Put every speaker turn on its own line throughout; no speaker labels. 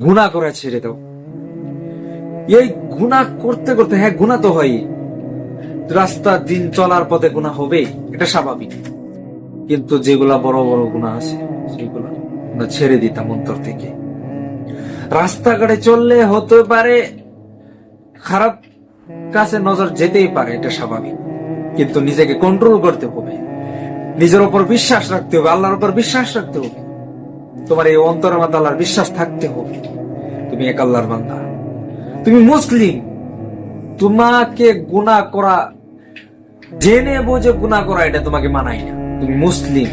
গুনাহ করা ছেড়ে দাও। এই গুনাহ করতে করতে, হ্যাঁ গুনাহ তো হয়, রাস্তা দিন চলার পথে গুনাহ হবে, এটা স্বাভাবিক। কিন্তু যেগুলা বড় বড় গুনাহ আছে সেগুলো ছেড়ে দিতাম অন্তর থেকে। রাস্তাঘাটে চললে হতে পারে খারাপ কাছে নজর যেতেই পারে, এটা স্বাভাবিক, কিন্তু নিজেকে কন্ট্রোল করতে হবে, নিজের উপর বিশ্বাস রাখতে হবে, আল্লাহর উপর বিশ্বাস রাখতে হবে। তোমার এই অন্তরের মধ্যে আল্লাহর বিশ্বাস থাকতে হবে। তুমি এক আল্লাহর বান্দা, তুমি মুসলিম। তোমাকে গুনাহ করা, জেনে বুঝে গুনাহ করা, এটা তোমাকে মানায় না। তুমি মুসলিম,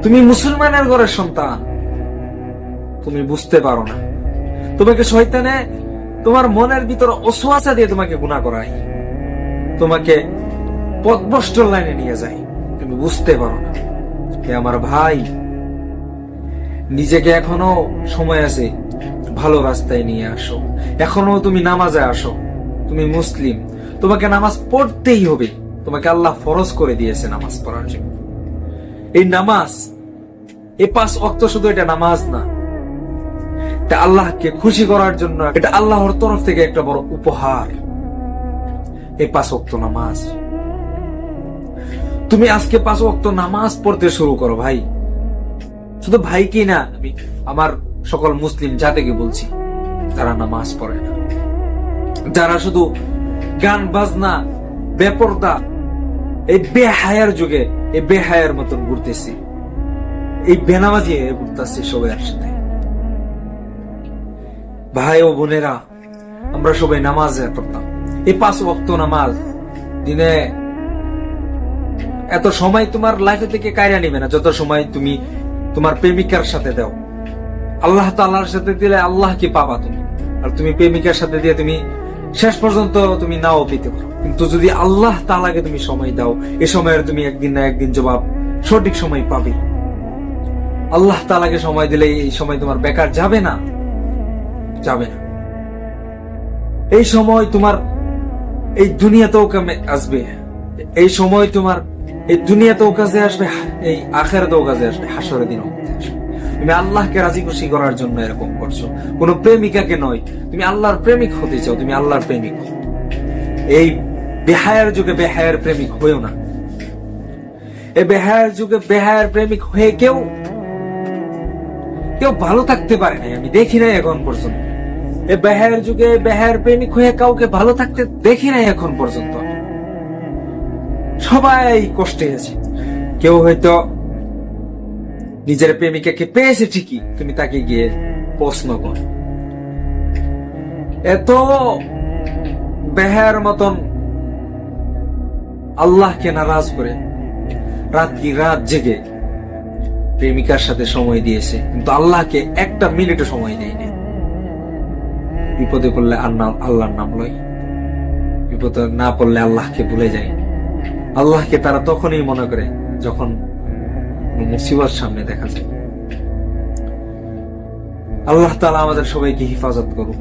তুমি মুসলমানের ঘরের সন্তান, তুমি বুঝতে পারো না। তোমাকে শয়তানে তোমার মনের ভিতর অসুয়াশা দিয়ে তোমাকে গুনাহ করায়, তোমাকে পথভ্রষ্ট লাইনে নিয়ে যায়, তুমি বুঝতে পারো না। হে আমার ভাই, নিজেকে এখনো সময় আছে, ভালো রাস্তায় নিয়ে আসো। এখনো তুমি নামাজে আসো, তুমি মুসলিম, তোমাকে নামাজ পড়তেই হবে। তোমাকে আল্লাহ ফরজ করে দিয়েছে নামাজ পড়ার জন্য। এই নামাজ, এই 5 ওয়াক্ত শুধু এটা নামাজ না, এটা আল্লাহকে খুশি করার জন্য, এটা আল্লাহর তরফ থেকে একটা বড় উপহার। এই 5 ওয়াক্ত নামাজ, তুমি আজকে 5 ওয়াক্ত নামাজ পড়তে শুরু করো ভাই। শুধু ভাই কি না, আমি আমার সকল মুসলিম জাতিকে বলছি, তারা নামাজ পড়ে না, যারা শুধু গান বাজনা, বেপরদা, এই বেহায়ার যুগে এই বেহায়ার মতন ঘুরতেছি, এই বেনামাজি ঘুরতেছি সবাই একসাথে। ভাই ও বোনেরা, আমরা সবাই নামাজ পড়তাম, এই 5 ওয়াক্ত নামাজ দিনে এত সময় তোমার লাইফে থেকে কায়রা নিবে না যত সময় তুমি তোমার প্রেমিকার সাথে দাও। আল্লাহ তাআলার সাথে দিলে আল্লাহ কি পাবা তুমি, আর তুমি প্রেমিকার সাথে দিয়ে তুমি শেষ পর্যন্ত তুমি নাও পেতে পারো। কিন্তু যদি আল্লাহ তাআলাকে তুমি সময় দাও, এই সময়ের তুমি একদিন না একদিন জবাব সঠিক সময় পাবে। আল্লাহ তাআলাকে সময় দিলে এই সময় তোমার বেকার যাবে না, যাবে না। এই সময় তোমার এই দুনিয়াতেও কামে আসবে, এই সময় তোমার এই দুনিয়াতেও কাজে আসবে, এই আখিরাতেও কাজে আসবে, হাসরের দিনও কাজে আসবে। তুমি আল্লাহকে রাজি খুশি করার জন্য এরকম করছো, কোন প্রেমিকাকে নয়। তুমি আল্লাহর প্রেমিক হতে চাও, তুমি আল্লাহর প্রেমিক। এই বেহায়ার যুগে বেহায়ার প্রেমিক হয়েও না। এই বেহায়ার যুগে বেহায়ার প্রেমিক হয়ে কেউ ভালো থাকতে পারে না, আমি দেখি নাই এখন পর্যন্ত। এই বেহায়ার যুগে বেহায়ার প্রেমিক হয়ে কাউকে ভালো থাকতে দেখি নাই এখন পর্যন্ত। সবাই কষ্টে আছে। কেউ হয়তো নিজের প্রেমিকাকে পেয়েছে ঠিকই, তুমি তাকে গিয়ে প্রশ্ন কর। এত বেহায়ার মতন আল্লাহকে নারাজ করে রাত জেগে প্রেমিকার সাথে সময় দিয়েছে, কিন্তু আল্লাহকে একটা মিনিটও সময় দেয়নি। বিপদে পড়লে আল্লাহর নাম লয়, বিপদে না পড়লে আল্লাহকে ভুলে যায়। আল্লাহকে তারা তখনই মনে করে যখন মুসিবত সামনে দেখা যায়। আল্লাহ তাআলা আমাদের সবাইকে হিফাজত করুক।